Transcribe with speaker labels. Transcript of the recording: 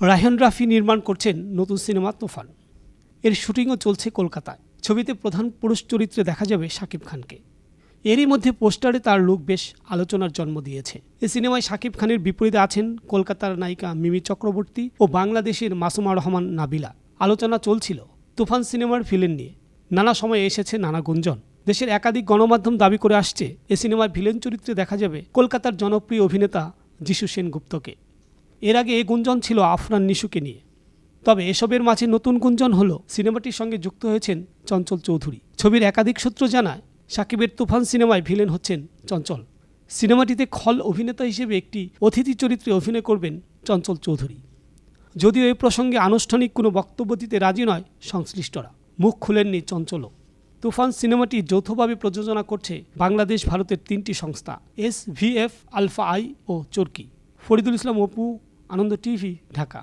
Speaker 1: রায়হান রাফি নির্মাণ করছেন নতুন সিনেমা তুফান। এর শুটিংও চলছে কলকাতায়। ছবিতে প্রধান পুরুষ চরিত্রে দেখা যাবে শাকিব খানকে। এরই মধ্যে পোস্টারে তার লুক বেশ আলোচনার জন্ম দিয়েছে। এই সিনেমায় শাকিব খানের বিপরীতে আছেন কলকাতার নায়িকা মিমি চক্রবর্তী ও বাংলাদেশের মাসুমা রহমান নাবিলা। আলোচনা চলছিল তুফান সিনেমার ভিলেন নিয়ে। নানা সময়ে এসেছে নানা গুঞ্জন। দেশের একাধিক গণমাধ্যম দাবি করে আসছে এ সিনেমায় ভিলেন চরিত্রে দেখা যাবে কলকাতার জনপ্রিয় অভিনেতা যিশু সেনগুপ্তকে। এর আগে এ গুঞ্জন ছিল আফরান নিশুকে নিয়ে। তবে এসবের মাঝে নতুন গুঞ্জন হলো সিনেমাটির সঙ্গে যুক্ত হয়েছেন চঞ্চল চৌধুরী। ছবির একাধিক সূত্র জানায় শাকিবের তুফান সিনেমায় ভিলেন হচ্ছেন চঞ্চল। সিনেমাটিতে খল অভিনেতা হিসেবে একটি অতিথি চরিত্রে অভিনয় করবেন চঞ্চল চৌধুরী। যদিও এই প্রসঙ্গে আনুষ্ঠানিক কোনো বক্তব্য দিতে রাজি নয় সংশ্লিষ্টরা। মুখ খুলেননি চঞ্চলও। তুফান সিনেমাটি যৌথভাবে প্রযোজনা করছে বাংলাদেশ ভারতের 3টি সংস্থা, SVF, আলফা আই ও চরকি। ফরিদুল ইসলাম অপু, আনন্দ টিভি, ঢাকা।